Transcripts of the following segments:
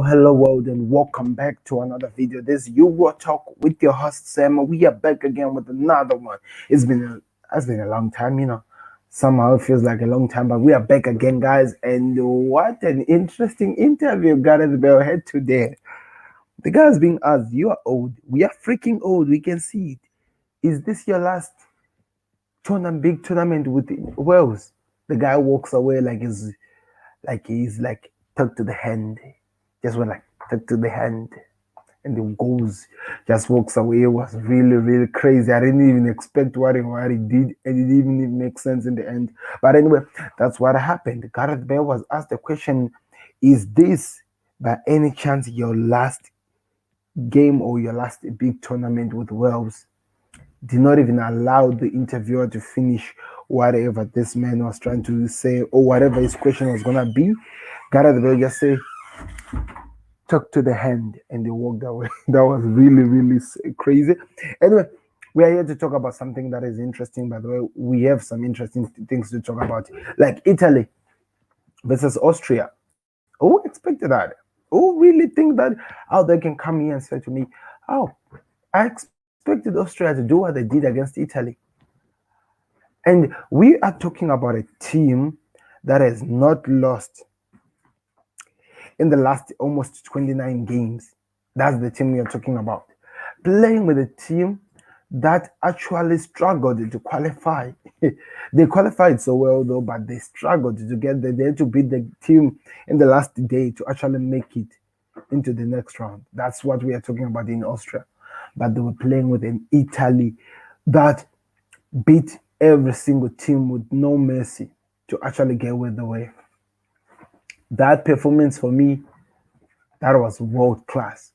Hello world, and welcome back to another video. This is Euro Talk with your host Sam. We are back again with another one. It's been a long time, Somehow it feels like a long time, but we are back again, guys. And what an interesting interview Gareth Bale had today. The guy's being asked, "You are old. We are freaking old. We can see it. Is this your last big tournament with Wales?" The guy walks away like he's tucked to the hand. Just went like tucked to the hand and the goes, just walks away. It was really, really crazy. I didn't even expect what he did, and it didn't even make sense in the end. But anyway, that's what happened. Gareth Bale was asked the question, "Is this by any chance your last game or your last big tournament with Wales?" Did not even allow the interviewer to finish whatever this man was trying to say or whatever his question was gonna be. Gareth Bale just say, "Took to the hand," and they walked away. That was really, really crazy. Anyway, we are here to talk about something that is interesting. By the way, we have some interesting things to talk about, like Italy versus Austria. Who expected that? Who really think that? Oh, they can come here and say to me, "Oh, I expected Austria to do what they did against Italy." And we are talking about a team that has not lost in the last almost 29 games. That's the team we are talking about. Playing with a team that actually struggled to qualify. They qualified so well though, but they struggled to get there. They had to beat the team in the last day to actually make it into the next round. That's what we are talking about in Austria. But they were playing with an Italy that beat every single team with no mercy to actually get with the way. That performance for me, that was world class.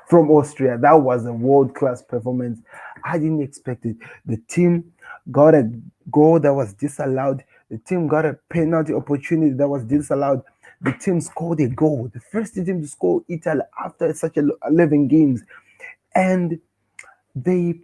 From Austria, that was a world class performance. I didn't expect it. The team got a goal that was disallowed. The team got a penalty opportunity that was disallowed. The team scored a goal. The first team to score Italy after such 11 games. And they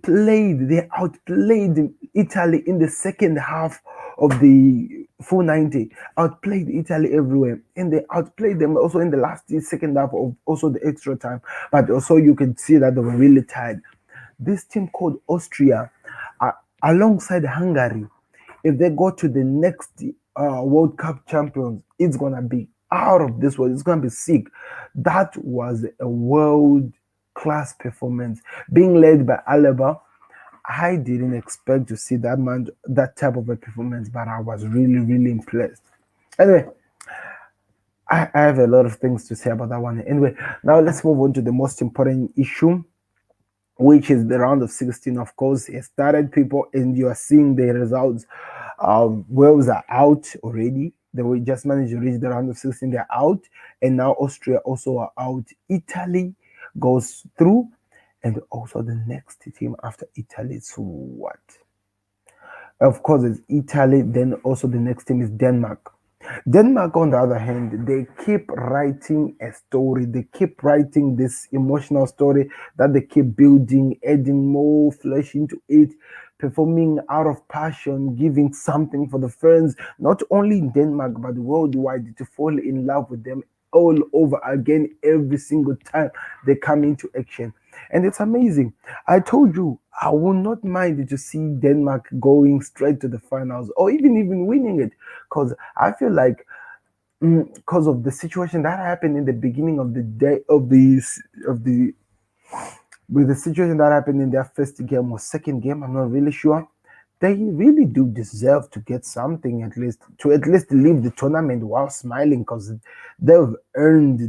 outplayed Italy in the second half of the full 90, outplayed Italy everywhere, and they outplayed them also in the last second half of also the extra time. But also you can see that they were really tired. This team called Austria, uh, alongside Hungary, if they go to the next World Cup champions, it's gonna be out of this world. It's gonna be sick. That was a world class performance being led by Alaba. I didn't expect to see that type of a performance, but I was really, really impressed. Anyway, I have a lot of things to say about that one. Anyway, now let's move on to the most important issue, which is the round of 16. Of course, it started, people, and you are seeing the results. Wales are out already. They will just managed to reach the round of 16. They're out, and now Austria also are out. Italy goes through, and also the next team after Italy is what? Of course, it's Italy. Then also the next team is Denmark. Denmark, on the other hand, they keep writing a story. They keep writing this emotional story that they keep building, adding more flesh into it, performing out of passion, giving something for the fans, not only in Denmark, but worldwide, to fall in love with them all over again every single time they come into action. And it's amazing. I told you I would not mind to see Denmark going straight to the finals or even winning it, because I feel like because of the situation that happened in the beginning of the day of the with the situation that happened in their first game or second game, I'm not really sure. They really do deserve to get something, at least leave the tournament while smiling, because they've earned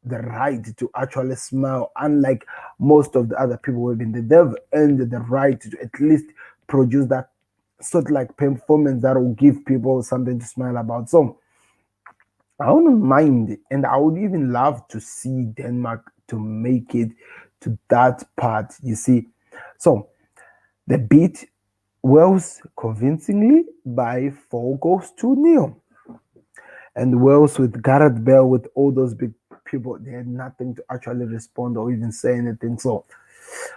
the right to actually smile, unlike most of the other people who've been there. They've earned the right to at least produce that sort of like performance that will give people something to smile about. So I wouldn't mind, and I would even love to see Denmark to make it to that part. You see, so they beat Wales convincingly by 4 goals to 0. And Wales with Gareth Bale with all those big people, they had nothing to actually respond or even say anything. So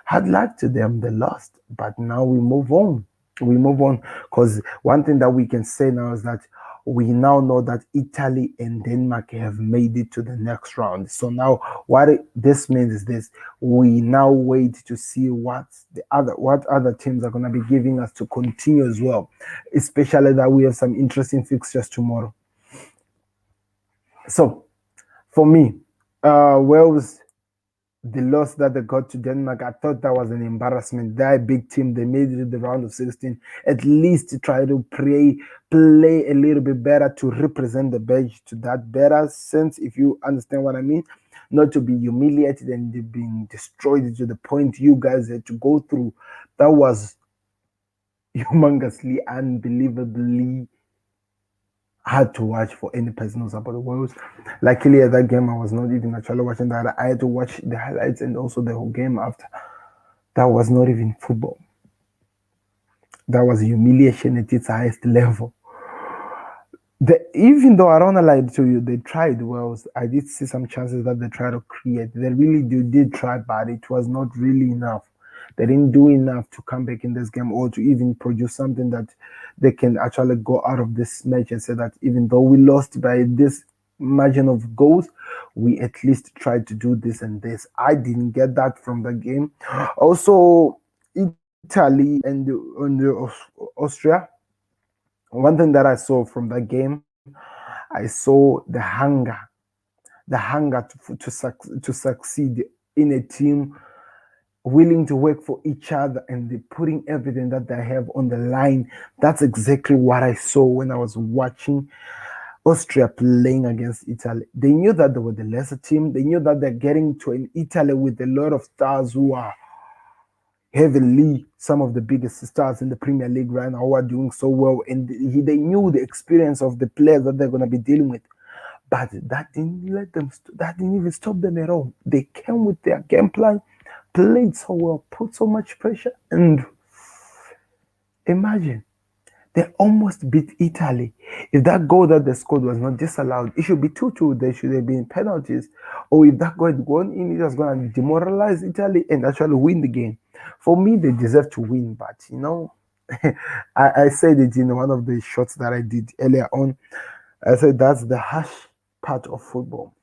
hard luck to them, they lost. But now we move on. We move on because one thing that we can say now is that we now know that Italy and Denmark have made it to the next round. So now this means is this: we now wait to see what other teams are gonna be giving us to continue as well. Especially that we have some interesting fixtures tomorrow. So for me, Wales, the loss that they got to Denmark, I thought that was an embarrassment. They're a big team. They made it to the round of 16. At least to try to play a little bit better to represent the badge to that better sense, if you understand what I mean. Not to be humiliated and being destroyed to the point you guys had to go through. That was humongously, unbelievably hard to watch for any person who's about the Wales. Luckily, at that game, I was not even actually watching that. I had to watch the highlights and also the whole game after. That was not even football. That was humiliation at its highest level. Even though I don't lie to you, they tried Wales. I did see some chances that they tried to create. They really did try, but it was not really enough. They didn't do enough to come back in this game or to even produce something that they can actually go out of this match and say that even though we lost by this margin of goals, we at least tried to do this and this. I didn't get that from the game. Also, Italy and Austria. One thing that I saw from that game, I saw the hunger to succeed in a team willing to work for each other and they putting everything that they have on the line. That's exactly what I saw when I was watching Austria playing against Italy. They knew that they were the lesser team. They knew that they're getting to an Italy with a lot of stars who are heavily some of the biggest stars in the Premier League right now who are doing so well. And they knew the experience of the players that they're going to be dealing with. But that didn't even stop them at all. They came with their game plan, played so well, put so much pressure, and imagine they almost beat Italy. If that goal that they scored was not disallowed, it should be 2-2. There should have been penalties. Or if that goal had gone in, it was going to demoralize Italy and actually win the game. For me, they deserve to win, but I said it in one of the shots that I did earlier on. I said that's the harsh part of football.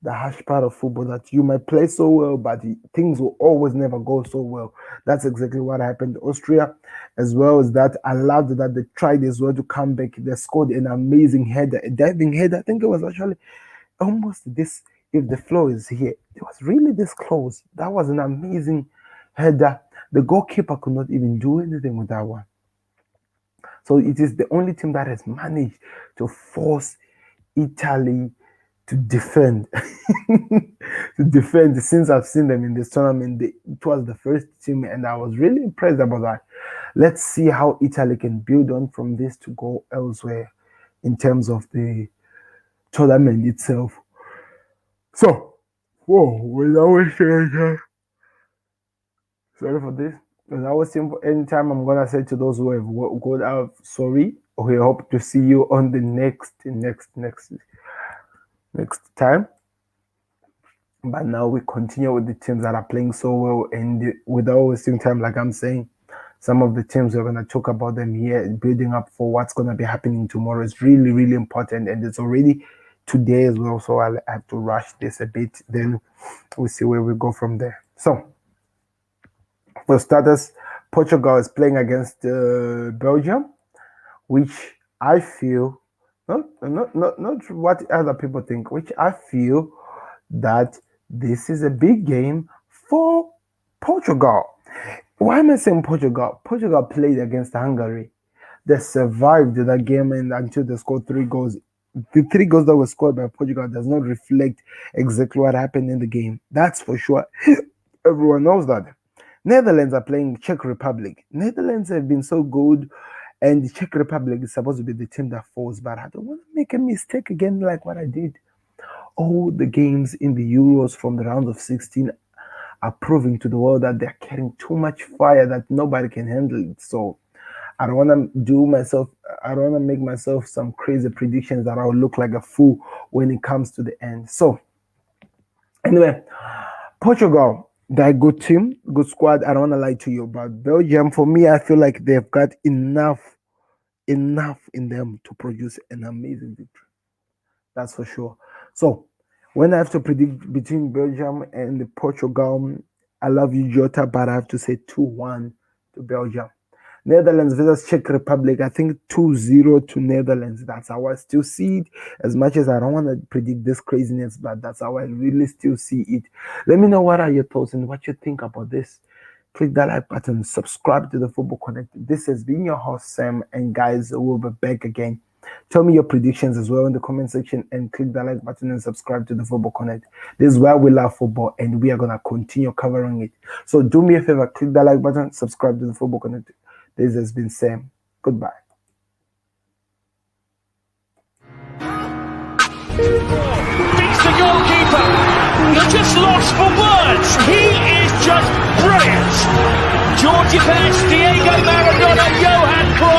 The harsh part of football that you might play so well, but things will always never go so well. That's exactly what happened to Austria, as well as that. I loved that they tried as well to come back. They scored an amazing header, a diving header. I think it was actually almost this. If the flow is here, it was really this close. That was an amazing header. The goalkeeper could not even do anything with that one. So it is the only team that has managed to force Italy to defend. To defend since I've seen them in this tournament. It was the first team, and I was really impressed about that. Let's see how Italy can build on from this to go elsewhere in terms of the tournament itself. So, whoa, without wasting time. Sorry for this. Without wasting any time, I'm gonna say to those who have gone out, sorry. We hope to see you on the next time. But now we continue with the teams that are playing so well, and without wasting time, like I'm saying, some of the teams we're gonna talk about them here, building up for what's gonna be happening tomorrow is really, really important, and it's already today as well. So I'll have to rush this a bit. Then we'll see where we go from there. So for starters, Portugal is playing against Belgium, which I feel not what other people think, which I feel that this is a big game for Portugal. Why am I saying Portugal? Portugal played against Hungary. They survived that game and until they scored 3 goals. The 3 goals that were scored by Portugal does not reflect exactly what happened in the game. That's for sure. Everyone knows that. Netherlands are playing Czech Republic. Netherlands have been so good And the Czech Republic is supposed to be the team that falls, but I don't want to make a mistake again like what I did. All the games in the Euros from the round of 16 are proving to the world that they're carrying too much fire that nobody can handle it. So I don't want to I don't want to make myself some crazy predictions that I'll look like a fool when it comes to the end. So anyway, Portugal, they're a good team, good squad. I don't want to lie to you, but Belgium, for me, I feel like they've got enough in them to produce an amazing victory. That's for sure. So when I have to predict between Belgium and Portugal, I love you, Jota, but I have to say 2-1 to Belgium. Netherlands versus Czech Republic, I think 2-0 to Netherlands. That's how I still see it. As much as I don't want to predict this craziness, but that's how I really still see it. Let me know what are your thoughts and what you think about this. Click that like button, subscribe to the Football Connect. This has been your host, Sam, and guys, we'll be back again. Tell me your predictions as well in the comment section and click the like button and subscribe to the Football Connect. This is where we love football and we are going to continue covering it. So do me a favor, click the like button, subscribe to the Football Connect. This has been Sam. Goodbye. Beats the goalkeeper. You're just lost for words. He is just brilliant. Georgie Best, Diego Maradona, Johan Cruyff.